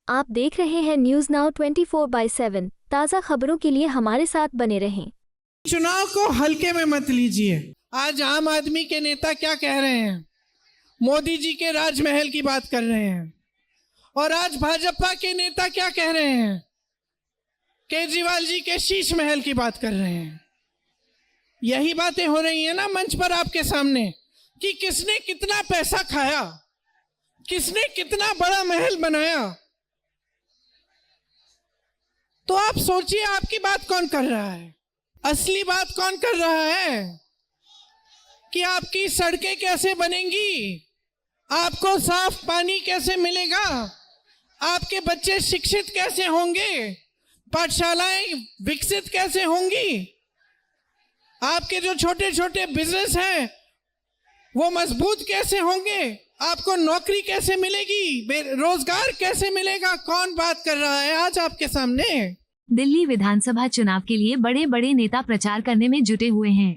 आप देख रहे हैं न्यूज नाउ 24/7 ताज़ा खबरों के लिए हमारे साथ बने रहें। चुनाव को हल्के में मत लीजिए। आज आम आदमी के नेता क्या कह रहे हैं? मोदी जी के राजमहल की बात कर रहे हैं। और आज भाजपा के नेता क्या कह रहे हैं? केजरीवाल जी के शीश महल की बात कर रहे हैं। यही बातें हो रही हैं ना मंच पर आपके सामने कि किसने कितना पैसा खाया, किसने कितना बड़ा महल बनाया। तो आप सोचिए आपकी बात कौन कर रहा है? असली बात कौन कर रहा है कि आपकी सड़कें कैसे बनेंगी, आपको साफ पानी कैसे मिलेगा, आपके बच्चे शिक्षित कैसे होंगे, पाठशालाएं विकसित कैसे होंगी, आपके जो छोटे छोटे बिजनेस हैं वो मजबूत कैसे होंगे, आपको नौकरी कैसे मिलेगी, रोजगार कैसे मिलेगा। कौन बात कर रहा है आज आपके सामने? दिल्ली विधानसभा चुनाव के लिए बड़े बड़े नेता प्रचार करने में जुटे हुए हैं।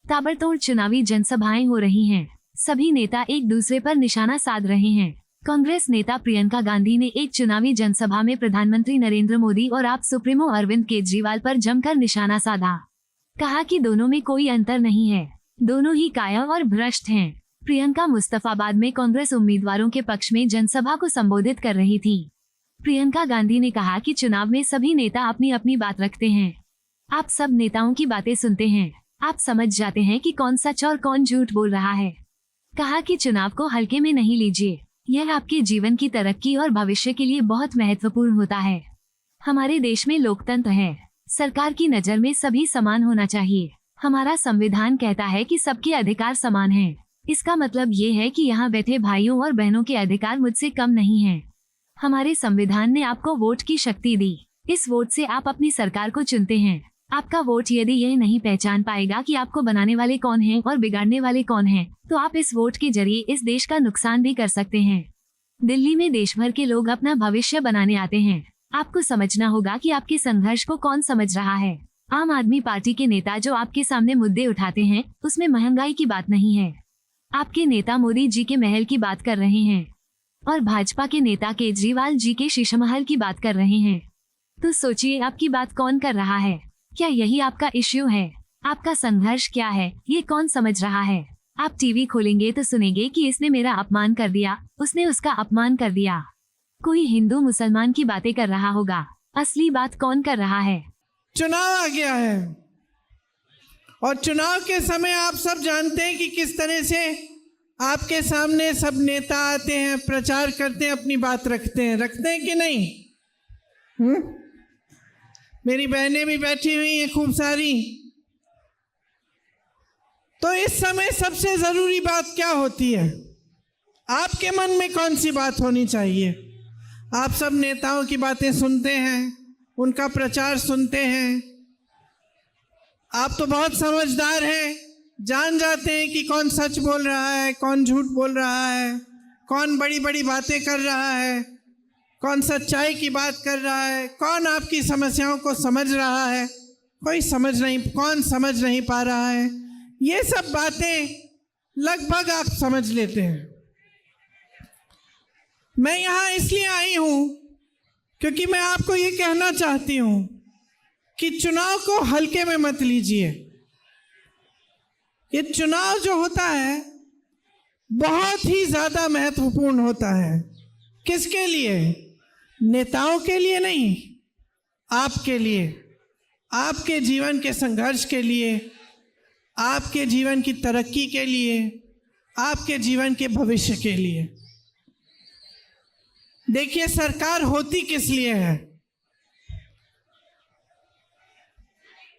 ताबड़तोड़ चुनावी जनसभाएं हो रही हैं। सभी नेता एक दूसरे पर निशाना साध रहे हैं। कांग्रेस नेता प्रियंका गांधी ने एक चुनावी जनसभा में प्रधानमंत्री नरेंद्र मोदी और आप सुप्रीमो अरविंद केजरीवाल पर जमकर निशाना साधा। कहा कि दोनों में कोई अंतर नहीं है, दोनों ही काया और भ्रष्ट हैं। प्रियंका मुस्तफाबाद में कांग्रेस उम्मीदवारों के पक्ष में जनसभा को संबोधित कर रही थी। प्रियंका गांधी ने कहा कि चुनाव में सभी नेता अपनी अपनी बात रखते हैं। आप सब नेताओं की बातें सुनते हैं, आप समझ जाते हैं कि कौन सच और कौन झूठ बोल रहा है। कहा कि चुनाव को हल्के में नहीं लीजिए, यह आपके जीवन की तरक्की और भविष्य के लिए बहुत महत्वपूर्ण होता है। हमारे देश में लोकतंत्र है, सरकार की नजर में सभी समान होना चाहिए। हमारा संविधान कहता है कि सबके अधिकार समान हैं। इसका मतलब ये है कि यहाँ बैठे भाइयों और बहनों के अधिकार मुझसे कम नहीं हैं। हमारे संविधान ने आपको वोट की शक्ति दी। इस वोट से आप अपनी सरकार को चुनते हैं। आपका वोट यदि यह नहीं पहचान पाएगा कि आपको बनाने वाले कौन हैं और बिगाड़ने वाले कौन हैं, तो आप इस वोट के जरिए इस देश का नुकसान भी कर सकते हैं। दिल्ली में देश भर के लोग अपना भविष्य बनाने आते हैं। आपको समझना होगा कि आपके संघर्ष को कौन समझ रहा है। आम आदमी पार्टी के नेता जो आपके सामने मुद्दे उठाते हैं, उसमें महंगाई की बात नहीं है। आपके नेता मोदी जी के महल की बात कर रहे हैं और भाजपा के नेता केजरीवाल जी के शीशमहल की बात कर रहे हैं। तो सोचिए आपकी बात कौन कर रहा है? क्या यही आपका इश्यू है? आपका संघर्ष क्या है, ये कौन समझ रहा है? आप टीवी खोलेंगे तो सुनेंगे कि इसने मेरा अपमान कर दिया, उसने उसका अपमान कर दिया। कोई हिंदू मुसलमान की बातें कर रहा होगा। असली बात कौन कर रहा है? चुनाव आ गया है और चुनाव के समय आप सब जानते हैं कि किस तरह से आपके सामने सब नेता आते हैं, प्रचार करते हैं, अपनी बात रखते हैं कि नहीं? मेरी बहनें भी बैठी हुई हैं खूब सारी। तो इस समय सबसे जरूरी बात क्या होती है? आपके मन में कौन सी बात होनी चाहिए? आप सब नेताओं की बातें सुनते हैं, उनका प्रचार सुनते हैं। आप तो बहुत समझदार हैं, जान जाते हैं कि कौन सच बोल रहा है, कौन झूठ बोल रहा है, कौन बड़ी बड़ी बातें कर रहा है, कौन सच्चाई की बात कर रहा है, कौन आपकी समस्याओं को समझ रहा है, कौन समझ नहीं पा रहा है। ये सब बातें लगभग आप समझ लेते हैं। मैं यहाँ इसलिए आई हूँ क्योंकि मैं आपको ये कहना चाहती हूँ कि चुनाव को हल्के में मत लीजिए। ये चुनाव जो होता है बहुत ही ज़्यादा महत्वपूर्ण होता है। किसके लिए? नेताओं के लिए नहीं, आपके लिए, आपके जीवन के संघर्ष के लिए, आपके जीवन की तरक्की के लिए, आपके जीवन के भविष्य के लिए। देखिए, सरकार होती किस लिए है?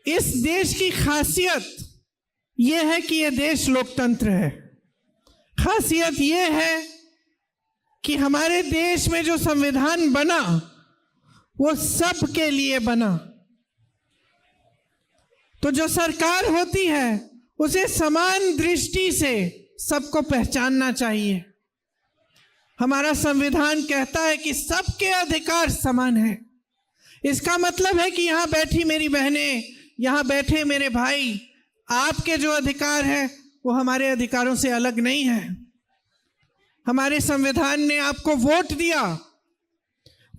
इस देश की खासियत यह है कि यह देश लोकतंत्र है। खासियत यह है कि हमारे देश में जो संविधान बना वो सबके लिए बना। तो जो सरकार होती है उसे समान दृष्टि से सबको पहचानना चाहिए। हमारा संविधान कहता है कि सबके अधिकार समान हैं। इसका मतलब है कि यहाँ बैठी मेरी बहनें, यहाँ बैठे मेरे भाई, आपके जो अधिकार हैं वो हमारे अधिकारों से अलग नहीं है। हमारे संविधान ने आपको वोट दिया।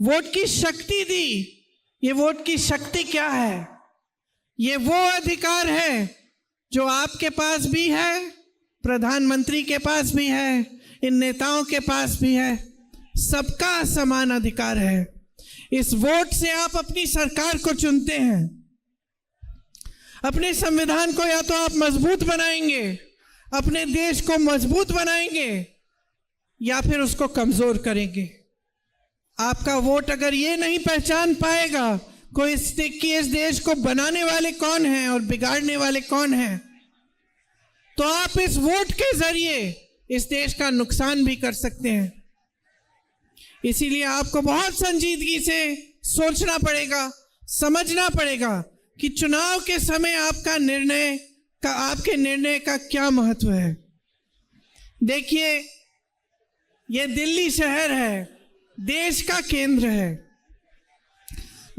वोट की शक्ति दी। ये वोट की शक्ति क्या है? ये वो अधिकार है जो आपके पास भी है, प्रधानमंत्री के पास भी है, इन नेताओं के पास भी है। सबका समान अधिकार है। इस वोट से आप अपनी सरकार को चुनते हैं। अपने संविधान को या तो आप मजबूत बनाएंगे, अपने देश को मजबूत बनाएंगे, या फिर उसको कमजोर करेंगे। आपका वोट अगर ये नहीं पहचान पाएगा कोई इस देश को बनाने वाले कौन हैं और बिगाड़ने वाले कौन हैं, तो आप इस वोट के जरिए इस देश का नुकसान भी कर सकते हैं। इसीलिए आपको बहुत संजीदगी से सोचना पड़ेगा, समझना पड़ेगा कि चुनाव के समय आपके निर्णय का क्या महत्व है। देखिए, ये दिल्ली शहर है, देश का केंद्र है,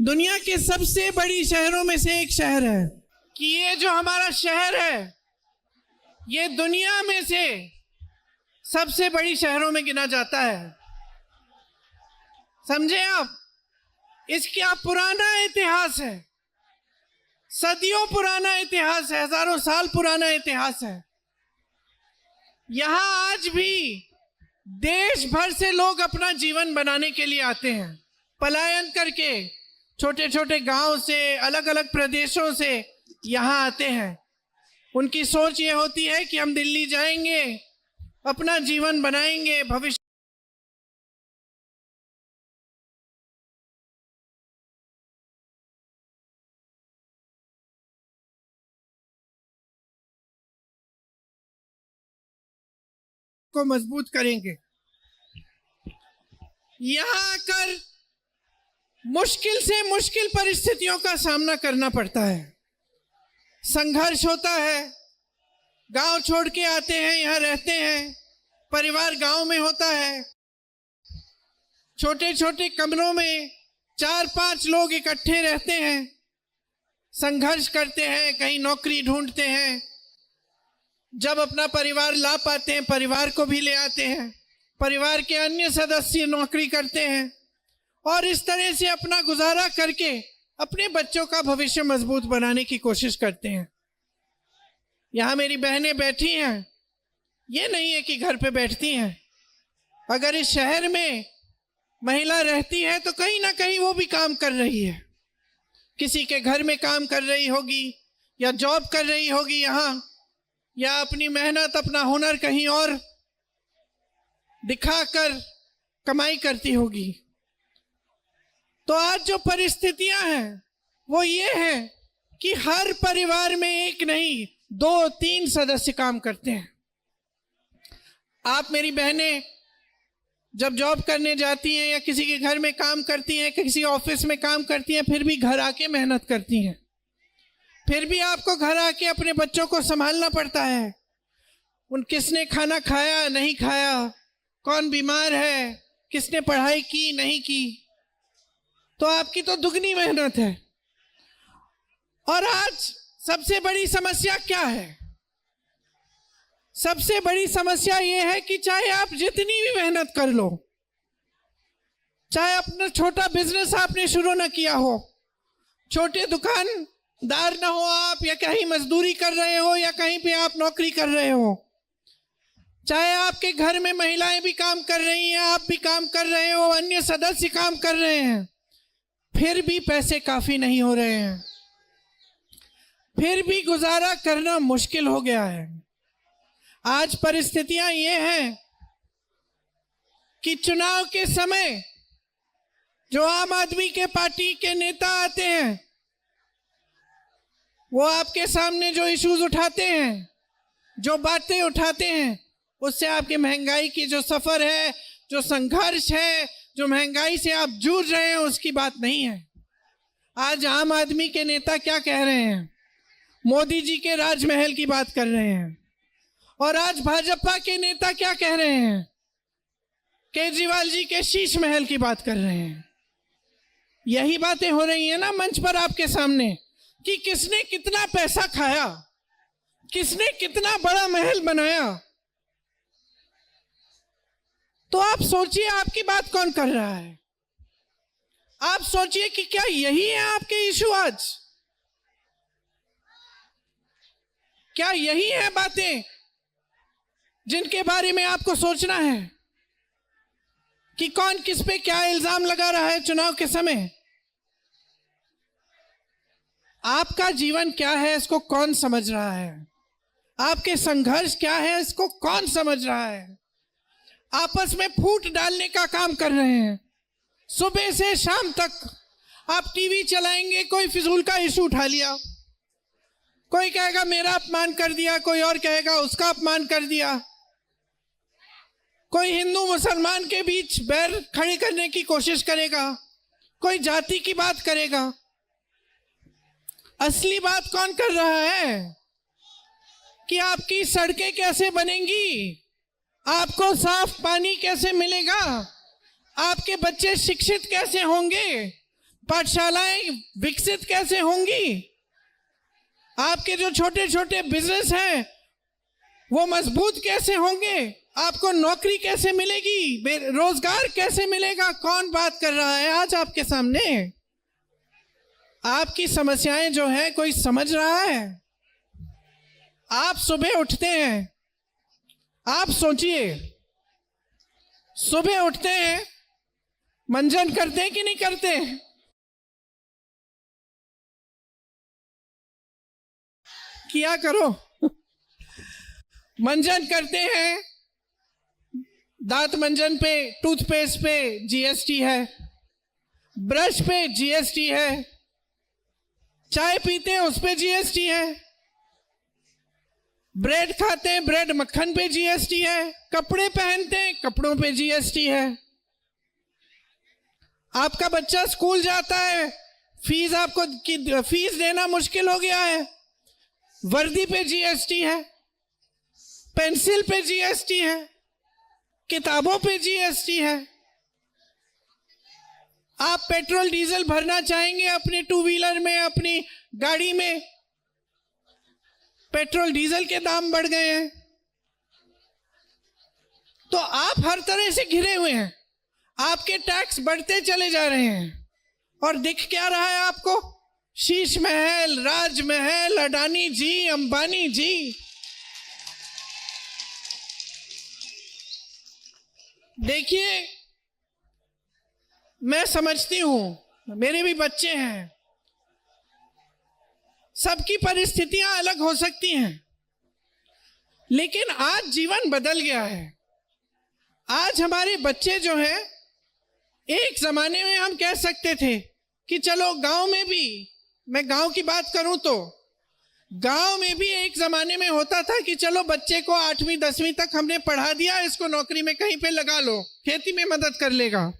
दुनिया के सबसे बड़ी शहरों में से एक शहर है। कि ये जो हमारा शहर है, ये दुनिया में से सबसे बड़ी शहरों में गिना जाता है। समझे आप? इसका पुराना इतिहास है, सदियों पुराना इतिहास है, हजारों साल पुराना इतिहास है। यहां आज भी देश भर से लोग अपना जीवन बनाने के लिए आते हैं, पलायन करके छोटे छोटे गांव से, अलग अलग प्रदेशों से यहां आते हैं। उनकी सोच ये होती है कि हम दिल्ली जाएंगे, अपना जीवन बनाएंगे, भविष्य को मजबूत करेंगे। यहां आकर मुश्किल से मुश्किल परिस्थितियों का सामना करना पड़ता है, संघर्ष होता है। गांव छोड़ के आते हैं, यहां रहते हैं, परिवार गांव में होता है, छोटे छोटे कमरों में 4-5 लोग इकट्ठे रहते हैं, संघर्ष करते हैं, कहीं नौकरी ढूंढते हैं। जब अपना परिवार ला पाते हैं, परिवार को भी ले आते हैं, परिवार के अन्य सदस्य नौकरी करते हैं, और इस तरह से अपना गुजारा करके अपने बच्चों का भविष्य मजबूत बनाने की कोशिश करते हैं। यहाँ मेरी बहनें बैठी हैं, ये नहीं है कि घर पे बैठती हैं। अगर इस शहर में महिला रहती है तो कहीं ना कहीं वो भी काम कर रही है, किसी के घर में काम कर रही होगी, या जॉब कर रही होगी यहाँ, या अपनी मेहनत, अपना हुनर कहीं और दिखाकर कमाई करती होगी। तो आज जो परिस्थितियां हैं वो ये हैं कि हर परिवार में एक नहीं 2-3 सदस्य काम करते हैं। आप मेरी बहनें जब जॉब करने जाती हैं या किसी के घर में काम करती हैं, किसी ऑफिस में काम करती हैं, फिर भी घर आके मेहनत करती हैं, फिर भी आपको घर आके अपने बच्चों को संभालना पड़ता है। किसने खाना खाया, नहीं खाया, कौन बीमार है, किसने पढ़ाई की, नहीं की, तो आपकी तो दुगनी मेहनत है। और आज सबसे बड़ी समस्या क्या है? सबसे बड़ी समस्या यह है कि चाहे आप जितनी भी मेहनत कर लो, चाहे अपना छोटा बिजनेस आपने शुरू ना किया हो, छोटे दुकानदार ना हो आप, या कहीं मजदूरी कर रहे हो, या कहीं पे आप नौकरी कर रहे हो, चाहे आपके घर में महिलाएं भी काम कर रही हैं, आप भी काम कर रहे हो, अन्य सदस्य काम कर रहे हैं, फिर भी पैसे काफी नहीं हो रहे हैं, फिर भी गुजारा करना मुश्किल हो गया है। आज परिस्थितियां ये हैं कि चुनाव के समय जो आम आदमी के पार्टी के नेता आते हैं, वो आपके सामने जो इश्यूज उठाते हैं, जो बातें उठाते हैं, उससे आपकी महंगाई की जो सफर है, जो संघर्ष है, जो महंगाई से आप जूझ रहे हैं, उसकी बात नहीं है। आज आम आदमी के नेता क्या कह रहे हैं? मोदी जी के राजमहल की बात कर रहे हैं। और आज भाजपा के नेता क्या कह रहे हैं? केजरीवाल जी के शीश महल की बात कर रहे हैं। यही बातें हो रही है ना मंच पर आपके सामने, कि किसने कितना पैसा खाया, किसने कितना बड़ा महल बनाया। तो आप सोचिए आपकी बात कौन कर रहा है? आप सोचिए कि क्या यही है आपके इशू आज? क्या यही है बातें जिनके बारे में आपको सोचना है कि कौन किस पे क्या इल्जाम लगा रहा है चुनाव के समय? आपका जीवन क्या है इसको कौन समझ रहा है? आपके संघर्ष क्या है इसको कौन समझ रहा है? आपस में फूट डालने का काम कर रहे हैं। सुबह से शाम तक आप टीवी चलाएंगे, कोई फिजूल का इशू उठा लिया, कोई कहेगा मेरा अपमान कर दिया, कोई और कहेगा उसका अपमान कर दिया, कोई हिंदू मुसलमान के बीच बैर खड़ी करने की कोशिश करेगा, कोई जाति की बात करेगा। असली बात कौन कर रहा है कि आपकी सड़कें कैसे बनेंगी, आपको साफ पानी कैसे मिलेगा, आपके बच्चे शिक्षित कैसे होंगे, पाठशालाएं विकसित कैसे होंगी, आपके जो छोटे छोटे बिजनेस हैं वो मजबूत कैसे होंगे, आपको नौकरी कैसे मिलेगी, रोजगार कैसे मिलेगा। कौन बात कर रहा है आज आपके सामने? आपकी समस्याएं जो है कोई समझ रहा है? आप सुबह उठते हैं, आप सोचिए, सुबह उठते हैं, मंजन करते हैं कि नहीं करते? किया करो। मंजन करते हैं, दांत मंजन पे, टूथपेस्ट पे जीएसटी है, ब्रश पे जीएसटी है, चाय पीते हैं उस पे जीएसटी है, ब्रेड खाते हैं ब्रेड मक्खन पे जीएसटी है, कपड़े पहनते हैं कपड़ों पे जीएसटी है। आपका बच्चा स्कूल जाता है, फीस आपको फीस देना मुश्किल हो गया है, वर्दी पे जीएसटी है, पेंसिल पे जीएसटी है, किताबों पे जीएसटी है। आप पेट्रोल डीजल भरना चाहेंगे अपने टू व्हीलर में, अपनी गाड़ी में, पेट्रोल डीजल के दाम बढ़ गए हैं। तो आप हर तरह से घिरे हुए हैं, आपके टैक्स बढ़ते चले जा रहे हैं और दिख क्या रहा है आपको? शीश महल, राजमहल, अडानी जी, अंबानी जी। देखिए, मैं समझती हूं, मेरे भी बच्चे हैं, सबकी परिस्थितियां अलग हो सकती हैं, लेकिन आज जीवन बदल गया है। आज हमारे बच्चे जो हैं, एक जमाने में हम कह सकते थे कि चलो गांव में भी, मैं गांव की बात करूं तो गांव में भी एक जमाने में होता था कि चलो बच्चे को 8वीं 10वीं तक हमने पढ़ा दिया, इसको नौकरी में कहीं पे लगा लो, खेती में मदद कर लेगा,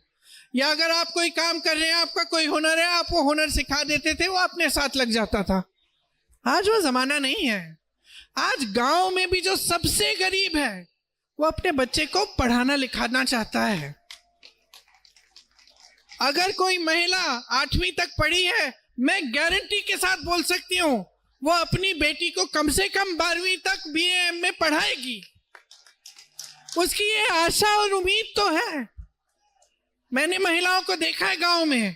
या अगर आप कोई काम कर रहे हैं, आपका कोई हुनर है, आप वो हुनर सिखा देते थे, वो अपने साथ लग जाता था। आज वो जमाना नहीं है। आज गांव में भी जो सबसे गरीब है वो अपने बच्चे को पढ़ाना लिखाना चाहता है। अगर कोई महिला 8वीं तक पढ़ी है, मैं गारंटी के साथ बोल सकती हूं वो अपनी बेटी को कम से कम 12वीं तक BA MA पढ़ाएगी। उसकी ये आशा और उम्मीद तो है। मैंने महिलाओं को देखा है गांव में,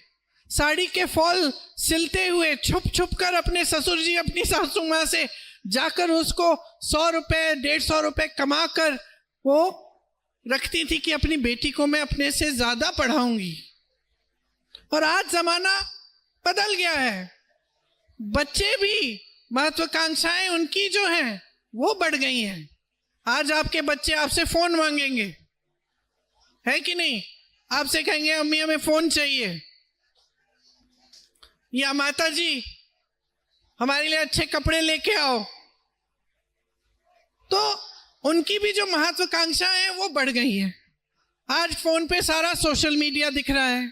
साड़ी के फॉल सिलते हुए छुप छुप कर अपने ससुर जी, अपनी सासू माँ से जाकर उसको 100 रुपए 150 रुपए कमा कर वो रखती थी कि अपनी बेटी को मैं अपने से ज्यादा पढ़ाऊंगी। और आज जमाना बदल गया है, बच्चे भी, महत्वाकांक्षाएं उनकी जो हैं वो बढ़ गई हैं। आज आपके बच्चे आपसे फोन मांगेंगे, है कि नहीं? आपसे कहेंगे अम्मी हमें फोन चाहिए, या माता जी हमारे लिए अच्छे कपड़े लेके आओ। तो उनकी भी जो महत्वाकांक्षा है वो बढ़ गई है। आज फोन पे सारा सोशल मीडिया दिख रहा है,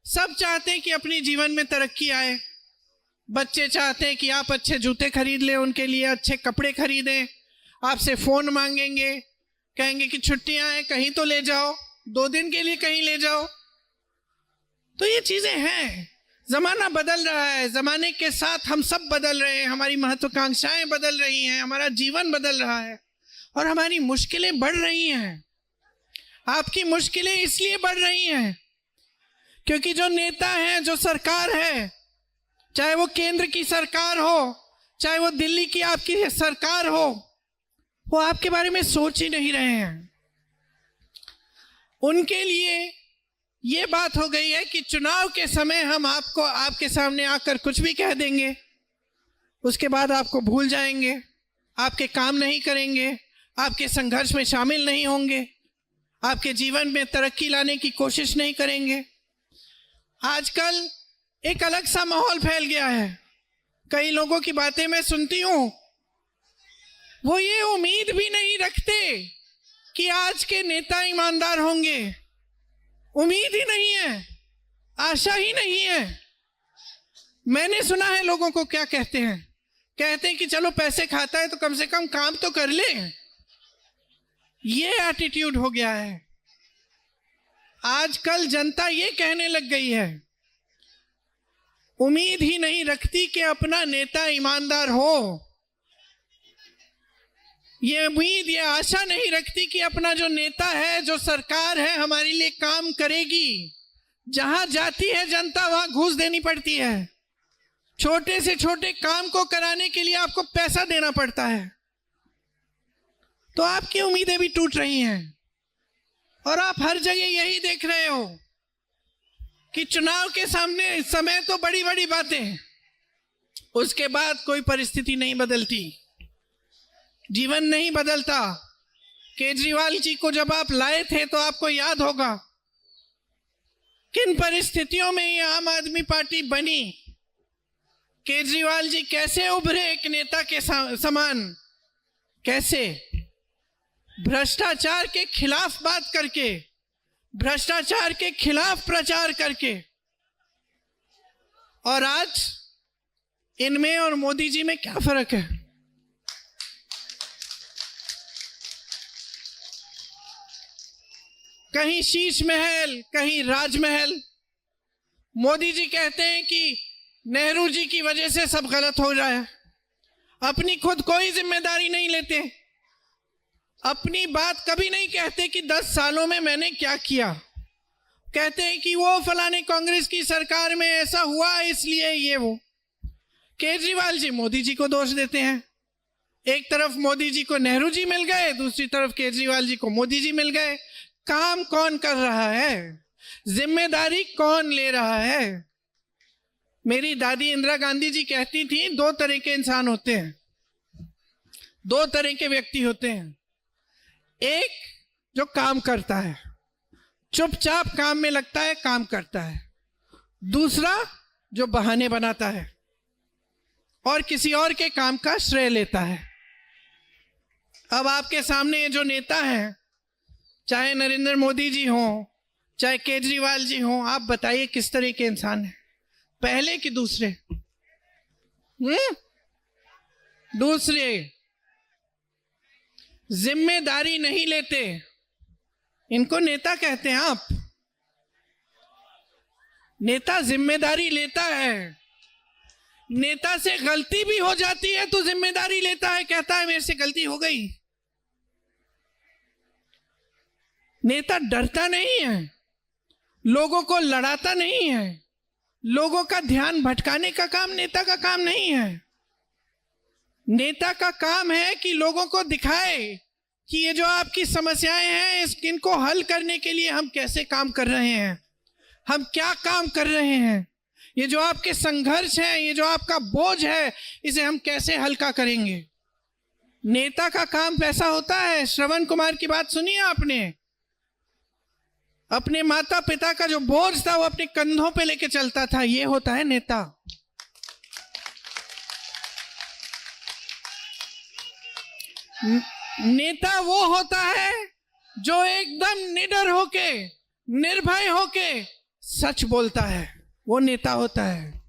सब चाहते हैं कि अपने जीवन में तरक्की आए। बच्चे चाहते हैं कि आप अच्छे जूते खरीद लें, उनके लिए अच्छे कपड़े खरीदें, आपसे फोन मांगेंगे, कहेंगे कि छुट्टियां हैं कहीं तो ले जाओ, 2 दिन के लिए कहीं ले जाओ। तो ये चीजें हैं, जमाना बदल रहा है, जमाने के साथ हम सब बदल रहे हैं, हमारी महत्वाकांक्षाएं बदल रही हैं, हमारा जीवन बदल रहा है और हमारी मुश्किलें बढ़ रही हैं। आपकी मुश्किलें इसलिए बढ़ रही हैं क्योंकि जो नेता हैं, जो सरकार है, चाहे वो केंद्र की सरकार हो, चाहे वो दिल्ली की आपकी सरकार हो, वो आपके बारे में सोच ही नहीं रहे हैं। उनके लिए ये बात हो गई है कि चुनाव के समय हम आपके सामने आकर कुछ भी कह देंगे, उसके बाद आपको भूल जाएंगे, आपके काम नहीं करेंगे, आपके संघर्ष में शामिल नहीं होंगे, आपके जीवन में तरक्की लाने की कोशिश नहीं करेंगे। आजकल एक अलग सा माहौल फैल गया है। कई लोगों की बातें मैं सुनती हूँ, वो ये उम्मीद भी नहीं रखते कि आज के नेता ईमानदार होंगे। उम्मीद ही नहीं है, आशा ही नहीं है। मैंने सुना है लोगों को क्या कहते हैं कि चलो पैसे खाता है तो कम से कम काम तो कर ले। ये एटीट्यूड हो गया है। आजकल जनता ये कहने लग गई है, उम्मीद ही नहीं रखती कि अपना नेता ईमानदार हो। ये उम्मीद, ये आशा नहीं रखती कि अपना जो नेता है, जो सरकार है, हमारे लिए काम करेगी। जहां जाती है जनता वहां घूस देनी पड़ती है। छोटे से छोटे काम को कराने के लिए आपको पैसा देना पड़ता है। तो आपकी उम्मीदें भी टूट रही हैं और आप हर जगह यही देख रहे हो कि चुनाव के सामने इस समय तो बड़ी बड़ी बातें, उसके बाद कोई परिस्थिति नहीं बदलती, जीवन नहीं बदलता। केजरीवाल जी को जब आप लाए थे तो आपको याद होगा किन परिस्थितियों में ये आम आदमी पार्टी बनी। केजरीवाल जी कैसे उभरे एक नेता के समान, कैसे भ्रष्टाचार के खिलाफ बात करके, भ्रष्टाचार के खिलाफ प्रचार करके। और आज इनमें और मोदी जी में क्या फर्क है? कहीं शीश महल, कहीं राजमहल। मोदी जी कहते हैं कि नेहरू जी की वजह से सब गलत हो रहा है, अपनी खुद कोई जिम्मेदारी नहीं लेते, अपनी बात कभी नहीं कहते कि 10 सालों में मैंने क्या किया। कहते हैं कि वो फलाने कांग्रेस की सरकार में ऐसा हुआ इसलिए ये वो। केजरीवाल जी मोदी जी को दोष देते हैं। एक तरफ मोदी जी को नेहरू जी मिल गए, दूसरी तरफ केजरीवाल जी को मोदी जी मिल गए। काम कौन कर रहा है? जिम्मेदारी कौन ले रहा है? मेरी दादी इंदिरा गांधी जी कहती थी, 2 तरह के इंसान होते हैं, 2 तरह के व्यक्ति होते हैं। एक जो काम करता है, चुपचाप काम में लगता है, काम करता है। दूसरा जो बहाने बनाता है और किसी और के काम का श्रेय लेता है। अब आपके सामने ये जो नेता हैं, चाहे नरेंद्र मोदी जी हों, चाहे केजरीवाल जी हों, आप बताइए किस तरह के इंसान हैं, पहले कि दूसरे? दूसरे जिम्मेदारी नहीं लेते, इनको नेता कहते हैं आप। नेता जिम्मेदारी लेता है, नेता से गलती भी हो जाती है तो जिम्मेदारी लेता है, कहता है मेरे से गलती हो गई। नेता डरता नहीं है, लोगों को लड़ाता नहीं है, लोगों का ध्यान भटकाने का काम नेता का काम नहीं है। नेता का काम है कि लोगों को दिखाए कि ये जो आपकी समस्याएं हैं, इनको हल करने के लिए हम कैसे काम कर रहे हैं, हम क्या काम कर रहे हैं। ये जो आपके संघर्ष है, ये जो आपका बोझ है, इसे हम कैसे हल्का करेंगे। नेता का काम ऐसा होता है। श्रवण कुमार की बात सुनिए आपने, अपने माता पिता का जो बोझ था वो अपने कंधों पे लेके चलता था। ये होता है नेता। नेता वो होता है जो एकदम निडर होके, निर्भय होके सच बोलता है, वो नेता होता है।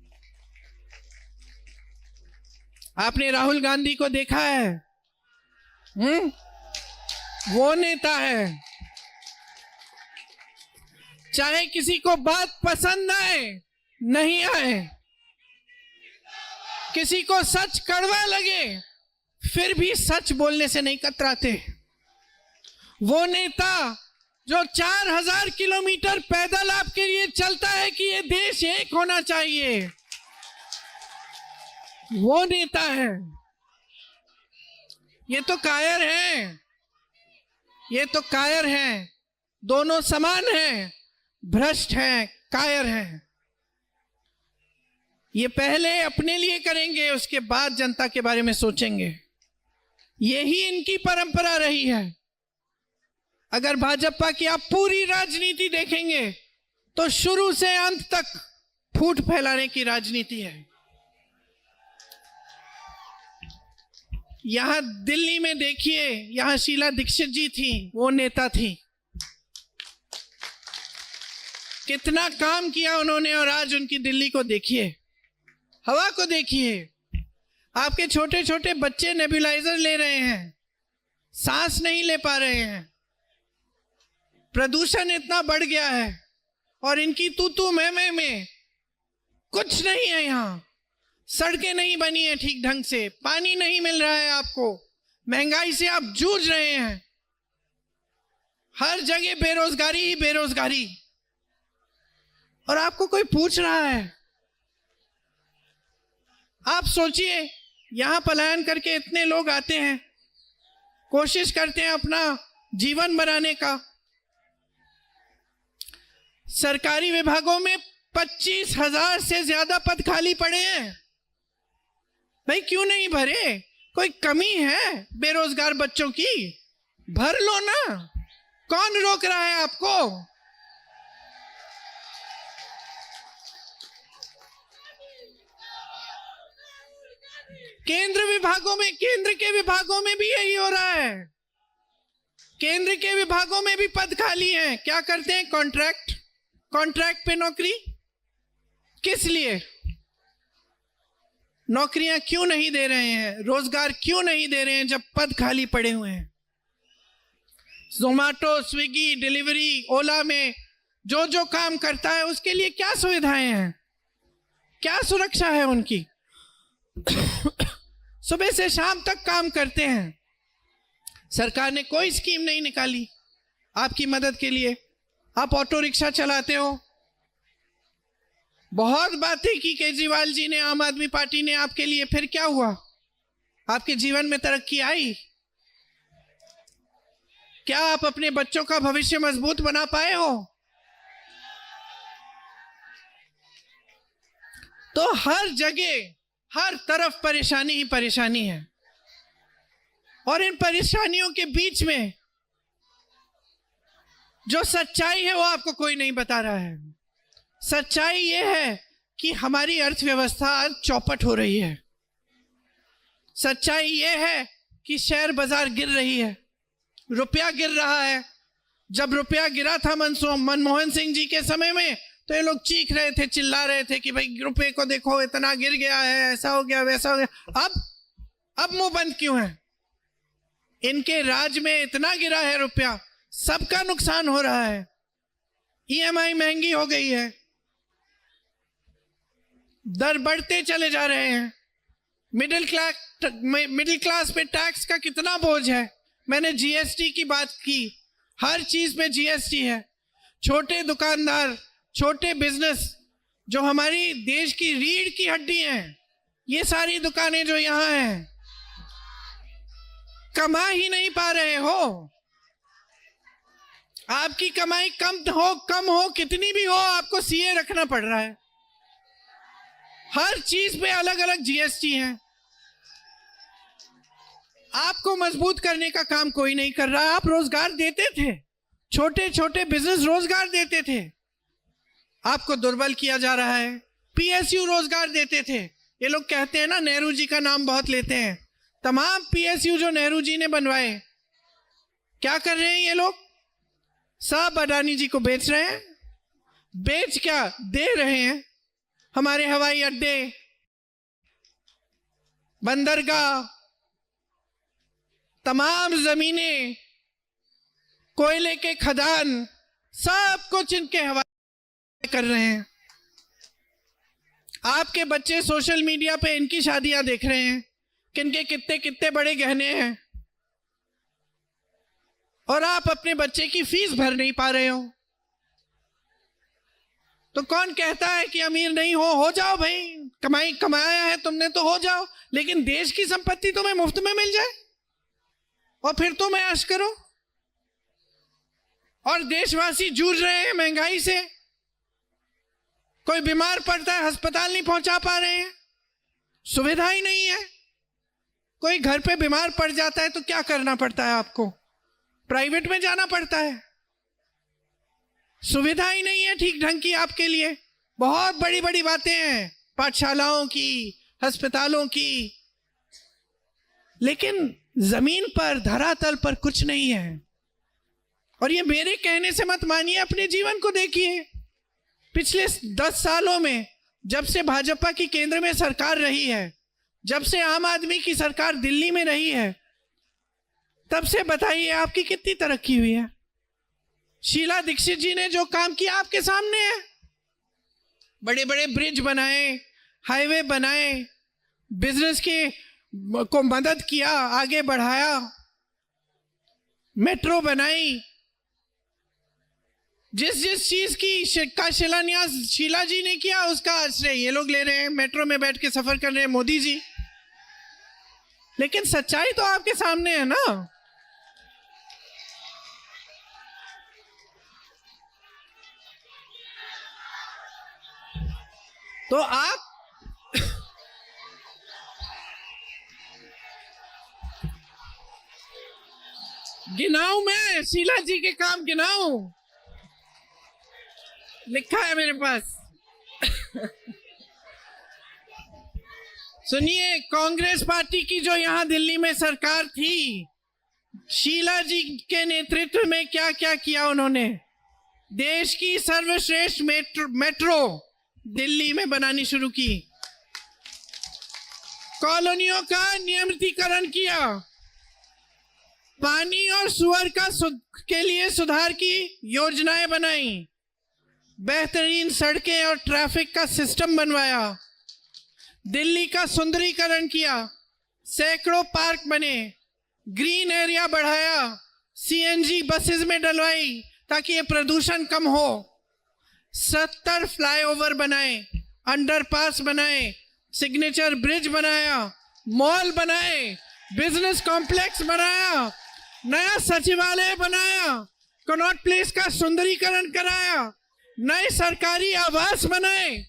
आपने राहुल गांधी को देखा है, वो नेता है। चाहे किसी को बात पसंद आए नहीं आए, किसी को सच कड़वा लगे, फिर भी सच बोलने से नहीं कतराते। वो नेता जो 4000 किलोमीटर पैदल आपके लिए चलता है कि ये देश एक होना चाहिए, वो नेता है। ये तो कायर हैं, ये तो कायर हैं, दोनों समान हैं, भ्रष्ट हैं, कायर हैं। ये पहले अपने लिए करेंगे, उसके बाद जनता के बारे में सोचेंगे। यही इनकी परंपरा रही है। अगर भाजपा की आप पूरी राजनीति देखेंगे तो शुरू से अंत तक फूट फैलाने की राजनीति है। यहां दिल्ली में देखिए, यहां शीला दीक्षित जी थी, वो नेता थी, कितना काम किया उन्होंने, और आज उनकी दिल्ली को देखिए, हवा को देखिए। आपके छोटे छोटे बच्चे नेबुलाइजर ले रहे हैं, सांस नहीं ले पा रहे हैं। प्रदूषण इतना बढ़ गया है और इनकी तू मैं कुछ नहीं है। यहाँ सड़कें नहीं बनी है ठीक ढंग से, पानी नहीं मिल रहा है आपको, महंगाई से आप जूझ रहे हैं, हर जगह बेरोजगारी ही बेरोजगारी, और आपको कोई पूछ रहा है? आप सोचिए, यहां पलायन करके इतने लोग आते हैं, कोशिश करते हैं अपना जीवन बनाने का। सरकारी विभागों में 25,000 से ज्यादा पद खाली पड़े हैं। भाई क्यों नहीं भरे? कोई कमी है बेरोजगार बच्चों की? भर लो ना, कौन रोक रहा है आपको? केंद्र के विभागों में भी यही हो रहा है। केंद्र के विभागों में भी पद खाली हैं। क्या करते हैं? कॉन्ट्रैक्ट पे नौकरी। किस लिए? नौकरियां क्यों नहीं दे रहे हैं? रोजगार क्यों नहीं दे रहे हैं जब पद खाली पड़े हुए हैं? जोमैटो, स्विगी, डिलीवरी, ओला में जो जो काम करता है उसके लिए क्या सुविधाएं हैं, क्या सुरक्षा है उनकी? सुबह से शाम तक काम करते हैं। सरकार ने कोई स्कीम नहीं निकाली आपकी मदद के लिए। आप ऑटो रिक्शा चलाते हो, बहुत बातें की केजरीवाल जी ने, आम आदमी पार्टी ने आपके लिए, फिर क्या हुआ? आपके जीवन में तरक्की आई? क्या आप अपने बच्चों का भविष्य मजबूत बना पाए हो? तो हर जगह, हर तरफ परेशानी ही परेशानी है। और इन परेशानियों के बीच में जो सच्चाई है वो आपको कोई नहीं बता रहा है। सच्चाई ये है कि हमारी अर्थव्यवस्था आज चौपट हो रही है। सच्चाई ये है कि शेयर बाजार गिर रही है, रुपया गिर रहा है। जब रुपया गिरा था मनमोहन सिंह जी के समय में, तो ये लोग चीख रहे थे, चिल्ला रहे थे कि भाई रुपये को देखो इतना गिर गया है, ऐसा हो गया, वैसा हो गया। अब मुंह बंद क्यों है? इनके राज में इतना गिरा है रुपया, सबका नुकसान हो रहा है। ईएमआई महंगी हो गई है, दर बढ़ते चले जा रहे हैं। मिडिल क्लास पे टैक्स का कितना बोझ है। मैंने जीएसटी की बात की, हर चीज पे जीएसटी है। छोटे दुकानदार, छोटे बिजनेस, जो हमारी देश की रीढ़ की हड्डी हैं, ये सारी दुकानें जो यहाँ हैं, कमा ही नहीं पा रहे हो। आपकी कमाई कम हो कितनी भी हो, आपको सीए रखना पड़ रहा है। हर चीज पे अलग अलग जीएसटी है। आपको मजबूत करने का काम कोई नहीं कर रहा। आप रोजगार देते थे, छोटे छोटे बिजनेस रोजगार देते थे, आपको दुर्बल किया जा रहा है। पीएसयू रोजगार देते थे। ये लोग कहते हैं ना, नेहरू जी का नाम बहुत लेते हैं। तमाम पीएसयू जो नेहरू जी ने बनवाए, क्या कर रहे हैं ये लोग? सब अडानी जी को बेच रहे हैं। बेच क्या, दे रहे हैं। हमारे हवाई अड्डे, बंदरगाह, तमाम जमीनें, कोयले के खदान, सब कुछ इनके हवाले कर रहे हैं। आपके बच्चे सोशल मीडिया पे इनकी शादियां देख रहे हैं, किनके कितने कितने बड़े गहने हैं। और आप अपने बच्चे की फीस भर नहीं पा रहे हो, तो कौन कहता है कि अमीर नहीं हो जाओ भाई, कमाया है तुमने तो हो जाओ, लेकिन देश की संपत्ति तुम्हें मुफ्त में मिल जाए और फिर तुम ऐश करो। और देशवासी जूझ रहे हैं महंगाई से, कोई बीमार पड़ता है अस्पताल नहीं पहुंचा पा रहे हैं, सुविधा ही नहीं है। कोई घर पे बीमार पड़ जाता है तो क्या करना पड़ता है आपको, प्राइवेट में जाना पड़ता है, सुविधा ही नहीं है ठीक ढंग की आपके लिए। बहुत बड़ी बड़ी बातें हैं पाठशालाओं की, अस्पतालों की, लेकिन जमीन पर धरातल पर कुछ नहीं है। और ये मेरे कहने से मत मानिए, अपने जीवन को देखिए। पिछले 10 सालों में जब से भाजपा की केंद्र में सरकार रही है, जब से आम आदमी की सरकार दिल्ली में रही है, तब से बताइए आपकी कितनी तरक्की हुई है। शीला दीक्षित जी ने जो काम किया आपके सामने है, बड़े बड़े ब्रिज बनाए, हाईवे बनाए, बिजनेस को मदद किया, आगे बढ़ाया, मेट्रो बनाई। जिस चीज का शिलान्यास शीला जी ने किया उसका श्रेय ये लोग ले रहे हैं, मेट्रो में बैठ के सफर कर रहे हैं मोदी जी। लेकिन सच्चाई तो आपके सामने है ना। तो आप गिनाऊं मैं शीला जी के काम गिनाऊं? लिखा है मेरे पास। सुनिए, कांग्रेस पार्टी की जो यहां दिल्ली में सरकार थी, शीला जी के नेतृत्व में क्या क्या किया उन्होंने। देश की सर्वश्रेष्ठ मेट्रो दिल्ली में बनानी शुरू की, कॉलोनियों का नियमितीकरण किया, पानी और सुअर के लिए सुधार की योजनाएं बनाई, बेहतरीन सड़कें और ट्रैफिक का सिस्टम बनवाया, दिल्ली का सुंदरीकरण किया, सैकड़ों पार्क बने, ग्रीन एरिया बढ़ाया, सीएनजी बसेस में डलवाई ताकि ये प्रदूषण कम हो, 70 फ्लाईओवर बनाए, अंडरपास बनाए, सिग्नेचर ब्रिज बनाया, मॉल बनाए, बिजनेस कॉम्प्लेक्स बनाया, नया सचिवालय बनाया, कनॉट प्लेस का सुंदरीकरण कराया, नए सरकारी आवास बनाए,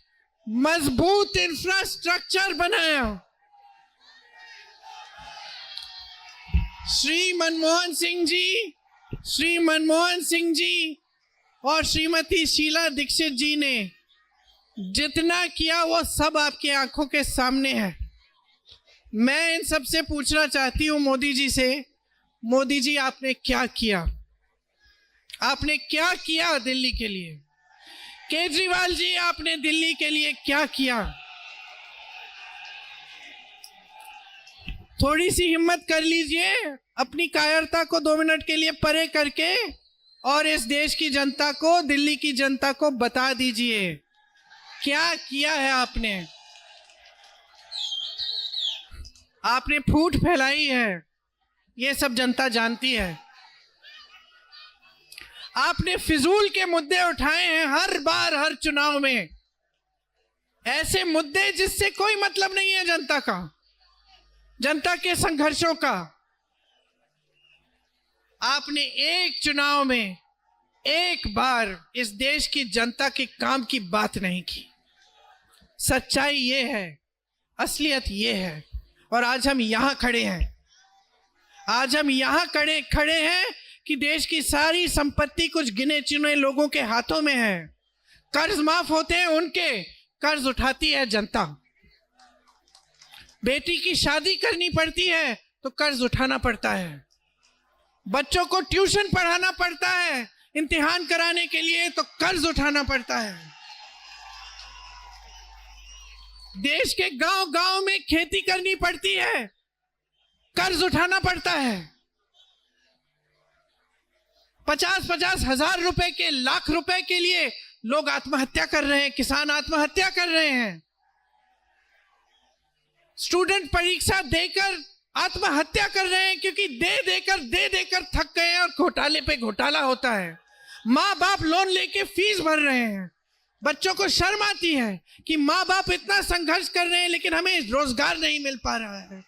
मजबूत इंफ्रास्ट्रक्चर बनाया। श्री मनमोहन सिंह जी और श्रीमती शीला दीक्षित जी ने जितना किया वो सब आपकी आंखों के सामने है। मैं इन सब से पूछना चाहती हूँ मोदी जी से, मोदी जी आपने क्या किया? आपने क्या किया दिल्ली के लिए? केजरीवाल जी आपने दिल्ली के लिए क्या किया? थोड़ी सी हिम्मत कर लीजिए, अपनी कायरता को 2 मिनट के लिए परे करके और इस देश की जनता को, दिल्ली की जनता को बता दीजिए क्या किया है आपने। आपने फूट फैलाई है, ये सब जनता जानती है। आपने फिजूल के मुद्दे उठाए हैं हर बार, हर चुनाव में, ऐसे मुद्दे जिससे कोई मतलब नहीं है जनता का, जनता के संघर्षों का। आपने एक चुनाव में एक बार इस देश की जनता के काम की बात नहीं की। सच्चाई ये है, असलियत ये है। और आज हम यहां खड़े हैं, आज हम यहां खड़े हैं कि देश की सारी संपत्ति कुछ गिने चुने लोगों के हाथों में है। कर्ज माफ होते हैं उनके, कर्ज उठाती है जनता। बेटी की शादी करनी पड़ती है तो कर्ज उठाना पड़ता है, बच्चों को ट्यूशन पढ़ाना पड़ता है, इम्तिहान कराने के लिए तो कर्ज उठाना पड़ता है। देश के गांव गांव में खेती करनी पड़ती है, कर्ज उठाना पड़ता है। 50-50 हजार रुपए के, लाख रुपए के लिए लोग आत्महत्या कर रहे हैं, किसान आत्महत्या कर रहे हैं। स्टूडेंट परीक्षा देकर आत्महत्या कर रहे हैं क्योंकि दे देकर थक गए हैं और घोटाले पे घोटाला होता है। माँ बाप लोन लेके फीस भर रहे हैं। बच्चों को शर्म आती है कि माँ बाप इतना संघर्ष कर रहे हैं लेकिन हमें रोजगार नहीं मिल पा रहा है।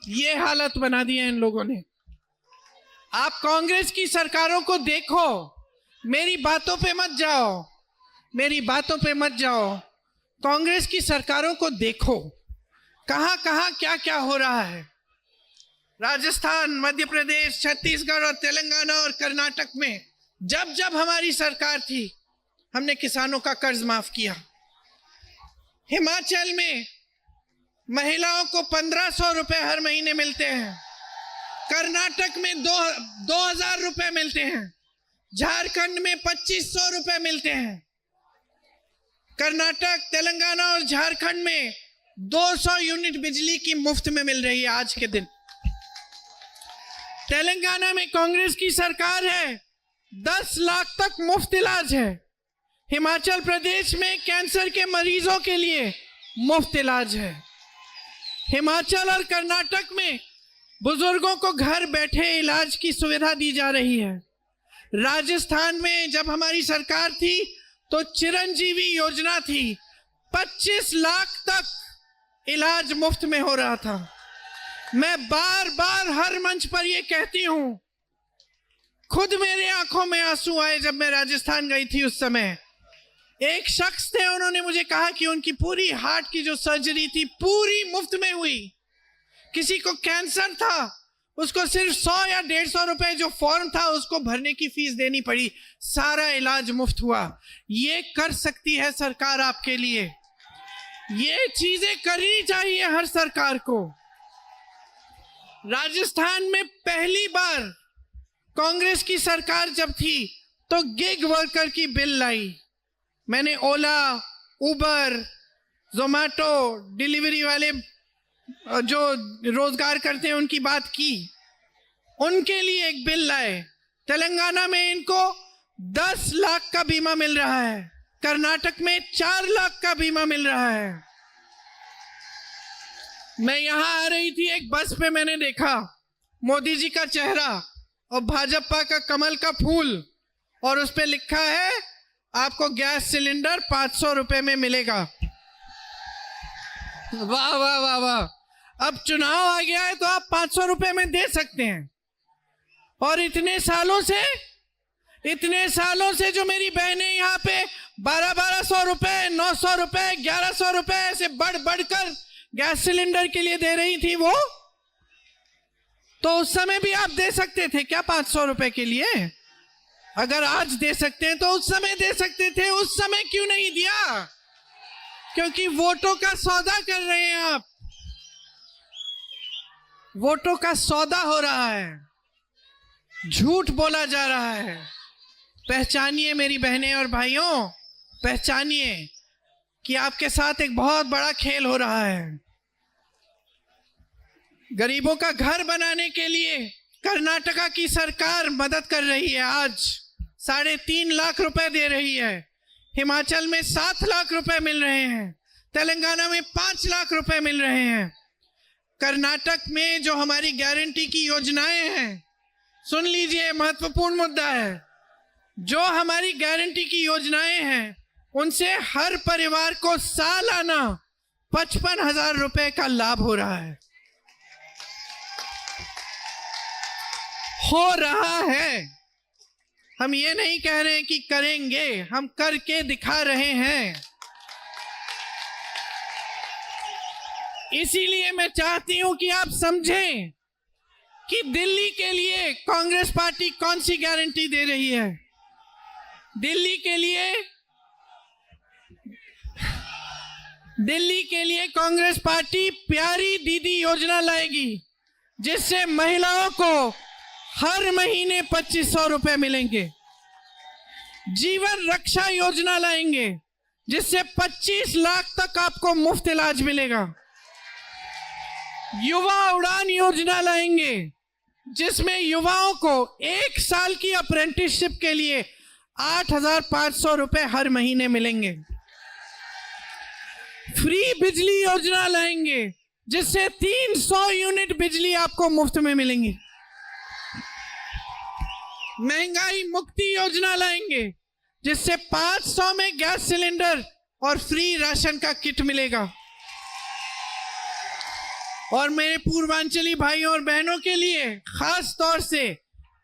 ये हालत बना दी है इन लोगों ने। आप कांग्रेस की सरकारों को देखो, मेरी बातों पे मत जाओ, मेरी बातों पे मत जाओ। कांग्रेस की सरकारों को देखो, कहां कहां क्या क्या हो रहा है। राजस्थान, मध्य प्रदेश, छत्तीसगढ़ और तेलंगाना और कर्नाटक में जब जब हमारी सरकार थी हमने किसानों का कर्ज माफ किया। हिमाचल में महिलाओं को 1500 रुपए हर महीने मिलते हैं। कर्नाटक में 2000 रुपए मिलते हैं। झारखंड में 2500 रुपए मिलते हैं। कर्नाटक, तेलंगाना और झारखंड में 200 यूनिट बिजली की मुफ्त में मिल रही है आज के दिन। तेलंगाना में कांग्रेस की सरकार है, 10 लाख तक मुफ्त इलाज है। हिमाचल प्रदेश में कैंसर के मरीजों के लिए मुफ्त इलाज है। हिमाचल और कर्नाटक में बुजुर्गों को घर बैठे इलाज की सुविधा दी जा रही है। राजस्थान में जब हमारी सरकार थी तो चिरंजीवी योजना थी, 25 लाख तक इलाज मुफ्त में हो रहा था। मैं बार बार हर मंच पर यह कहती हूं, खुद मेरे आंखों में आंसू आए जब मैं राजस्थान गई थी। उस समय एक शख्स थे, उन्होंने मुझे कहा कि उनकी पूरी हार्ट की जो सर्जरी थी पूरी मुफ्त में हुई। किसी को कैंसर था, उसको सिर्फ 100 या 150 रुपए जो फॉर्म था उसको भरने की फीस देनी पड़ी, सारा इलाज मुफ्त हुआ। ये कर सकती है सरकार आपके लिए। ये चीजें करनी चाहिए हर सरकार को। राजस्थान में पहली बार कांग्रेस की सरकार जब थी तो गिग वर्कर की बिल लाई। मैंने ओला, उबर, जोमैटो डिलीवरी वाले जो रोजगार करते हैं उनकी बात की, उनके लिए एक बिल लाए। तेलंगाना में इनको 10 लाख का बीमा मिल रहा है, कर्नाटक में 4 लाख का बीमा मिल रहा है। मैं यहां आ रही थी, एक बस पे मैंने देखा मोदी जी का चेहरा और भाजपा का कमल का फूल, और उस पे लिखा है आपको गैस सिलेंडर 500 रुपए में मिलेगा। वाह वाह वाह वाह। अब चुनाव आ गया है तो आप 500 रुपए में दे सकते हैं। और इतने सालों से जो मेरी बहनें यहाँ पे 1200 रुपए, 900 रुपए, 1100 रुपए ऐसे बढ़कर गैस सिलेंडर के लिए दे रही थी, वो तो उस समय भी आप दे सकते थे क्या 500 रुपए के लिए? अगर आज दे सकते हैं तो उस समय दे सकते थे। उस समय क्यों नहीं दिया? क्योंकि वोटों का सौदा कर रहे हैं आप। वोटों का सौदा हो रहा है, झूठ बोला जा रहा है। पहचानिए मेरी बहनें और भाइयों, पहचानिए कि आपके साथ एक बहुत बड़ा खेल हो रहा है। गरीबों का घर बनाने के लिए कर्नाटका की सरकार मदद कर रही है, आज 3.5 लाख रुपए दे रही है। हिमाचल में 7 लाख रुपए मिल रहे हैं। तेलंगाना में 5 लाख रुपए मिल रहे हैं। कर्नाटक में जो हमारी गारंटी की योजनाएं हैं, सुन लीजिए, महत्वपूर्ण मुद्दा है। जो हमारी गारंटी की योजनाएं हैं उनसे हर परिवार को सालाना 55,000 रुपए का लाभ हो रहा है। हो रहा है। हम ये नहीं कह रहे हैं कि करेंगे, हम करके दिखा रहे हैं। इसीलिए मैं चाहती हूं कि आप समझें कि दिल्ली के लिए कांग्रेस पार्टी कौन सी गारंटी दे रही है। दिल्ली के लिए कांग्रेस पार्टी प्यारी दीदी योजना लाएगी, जिससे महिलाओं को हर महीने 2500 रुपए मिलेंगे। जीवन रक्षा योजना लाएंगे, जिससे 25 लाख तक आपको मुफ्त इलाज मिलेगा। युवा उड़ान योजना लाएंगे, जिसमें युवाओं को 1 साल की अप्रेंटिसशिप के लिए 8,500 रुपए हर महीने मिलेंगे। फ्री बिजली योजना लाएंगे जिससे 300 यूनिट बिजली आपको मुफ्त में मिलेंगी। महंगाई मुक्ति योजना लाएंगे जिससे 500 में गैस सिलेंडर और फ्री राशन का किट मिलेगा। और मेरे पूर्वांचली भाइयों और बहनों के लिए खास तौर से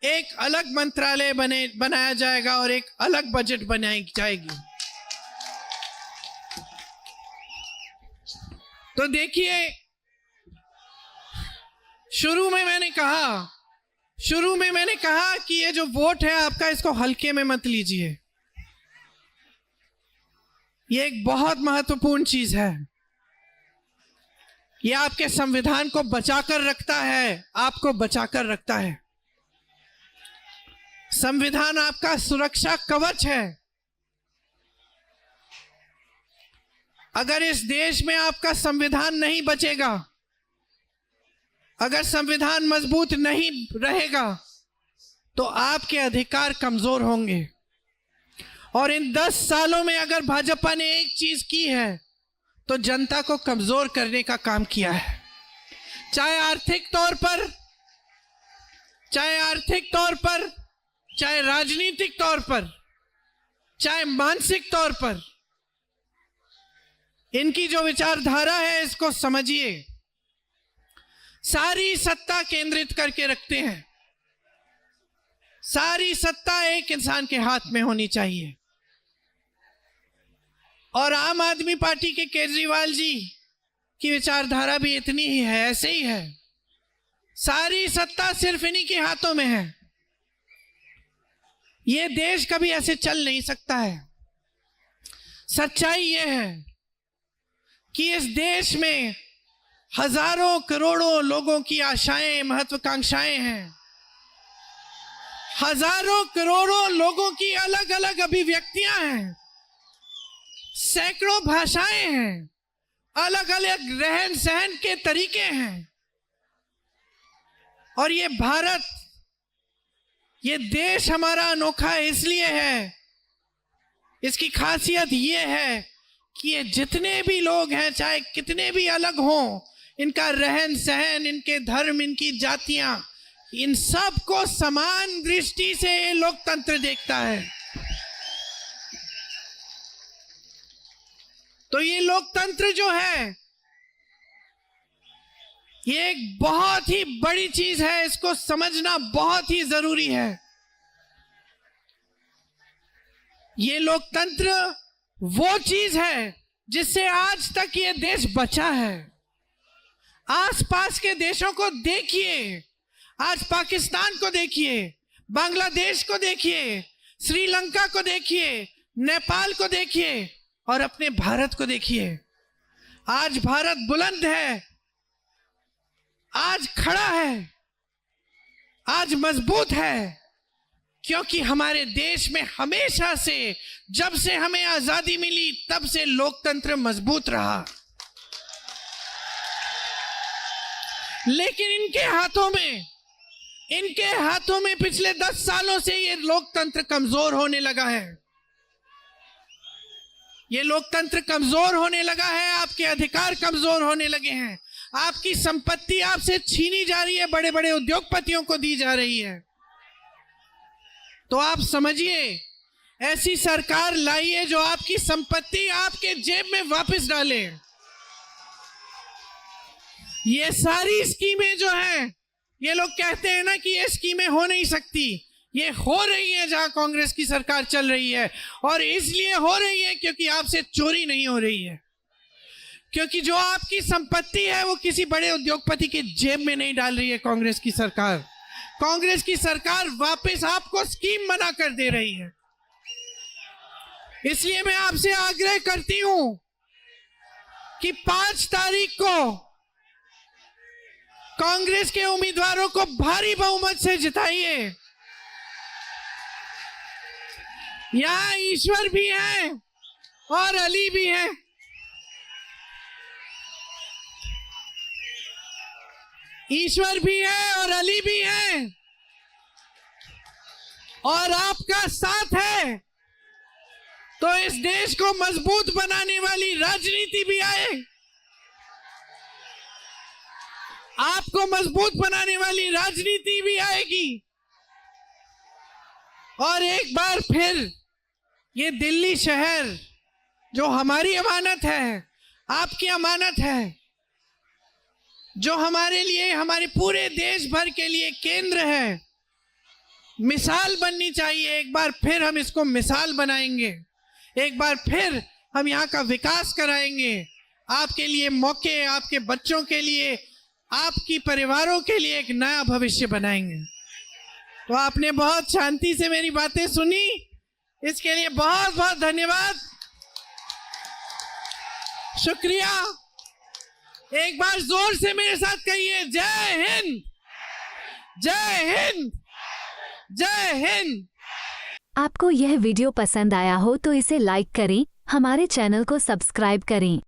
एक अलग मंत्रालय बनाया जाएगा और एक अलग बजट बनाई जाएगी। तो देखिए, शुरू में मैंने कहा कि ये जो वोट है आपका, इसको हल्के में मत लीजिए। ये एक बहुत महत्वपूर्ण चीज है। ये आपके संविधान को बचाकर रखता है, आपको बचाकर रखता है। संविधान आपका सुरक्षा कवच है। अगर इस देश में आपका संविधान नहीं बचेगा, अगर संविधान मजबूत नहीं रहेगा, तो आपके अधिकार कमजोर होंगे। और इन 10 सालों में अगर भाजपा ने एक चीज की है तो जनता को कमजोर करने का काम किया है। चाहे आर्थिक तौर पर, चाहे राजनीतिक तौर पर, चाहे मानसिक तौर पर। इनकी जो विचारधारा है, इसको समझिए। सारी सत्ता केंद्रित करके रखते हैं। सारी सत्ता एक इंसान के हाथ में होनी चाहिए। और आम आदमी पार्टी के केजरीवाल जी की विचारधारा भी इतनी ही है, ऐसे ही है। सारी सत्ता सिर्फ इन्हीं के हाथों में है। ये देश कभी ऐसे चल नहीं सकता है। सच्चाई ये है कि इस देश में हजारों करोड़ों लोगों की आशाएं, महत्वाकांक्षाएं हैं। हजारों करोड़ों लोगों की अलग अलग अभिव्यक्तियां हैं, सैकड़ों भाषाएं हैं, अलग अलग रहन सहन के तरीके हैं। और ये भारत, ये देश हमारा अनोखा इसलिए है, इसकी खासियत ये है कि ये जितने भी लोग हैं, चाहे कितने भी अलग हों, इनका रहन सहन, इनके धर्म, इनकी जातियां, इन सब को समान दृष्टि से ये लोकतंत्र देखता है। तो ये लोकतंत्र जो है, ये एक बहुत ही बड़ी चीज है। इसको समझना बहुत ही जरूरी है। ये लोकतंत्र वो चीज है जिससे आज तक ये देश बचा है। आसपास के देशों को देखिए, आज पाकिस्तान को देखिए, बांग्लादेश को देखिए, श्रीलंका को देखिए, नेपाल को देखिए और अपने भारत को देखिए। आज भारत बुलंद है, आज खड़ा है, आज मजबूत है, क्योंकि हमारे देश में हमेशा से, जब से हमें आजादी मिली, तब से लोकतंत्र मजबूत रहा। लेकिन इनके हाथों में पिछले 10 सालों से ये लोकतंत्र कमजोर होने लगा है। ये लोकतंत्र कमजोर होने लगा है, आपके अधिकार कमजोर होने लगे हैं, आपकी संपत्ति आपसे छीनी जा रही है, बड़े बड़े उद्योगपतियों को दी जा रही है। तो आप समझिए, ऐसी सरकार लाइए जो आपकी संपत्ति आपके जेब में वापस डाले। ये सारी स्कीमें जो हैं, ये लोग कहते हैं ना कि ये स्कीमें हो नहीं सकती, ये हो रही है जहां कांग्रेस की सरकार चल रही है। और इसलिए हो रही है क्योंकि आपसे चोरी नहीं हो रही है, क्योंकि जो आपकी संपत्ति है वो किसी बड़े उद्योगपति के जेब में नहीं डाल रही है कांग्रेस की सरकार। कांग्रेस की सरकार वापस आपको स्कीम बना कर दे रही है। इसलिए मैं आपसे आग्रह करती हूं कि 5 तारीख को कांग्रेस के उम्मीदवारों को भारी बहुमत से जिताइए। यहां ईश्वर भी है और अली भी है। ईश्वर भी है और अली भी है और आपका साथ है। तो इस देश को मजबूत बनाने वाली राजनीति भी आए, आपको मजबूत बनाने वाली राजनीति भी आएगी। और एक बार फिर ये दिल्ली शहर जो हमारी अमानत है, आपकी अमानत है, जो हमारे लिए, हमारे पूरे देश भर के लिए केंद्र है, मिसाल बननी चाहिए। एक बार फिर हम इसको मिसाल बनाएंगे, एक बार फिर हम यहाँ का विकास कराएंगे, आपके लिए मौके, आपके बच्चों के लिए, आपकी परिवारों के लिए एक नया भविष्य बनाएंगे। तो आपने बहुत शांति से मेरी बातें सुनी, इसके लिए बहुत बहुत धन्यवाद, शुक्रिया। एक बार जोर से मेरे साथ कहिए, जय हिंद, जय हिंद, जय हिंद। आपको यह वीडियो पसंद आया हो तो इसे लाइक करें, हमारे चैनल को सब्सक्राइब करें।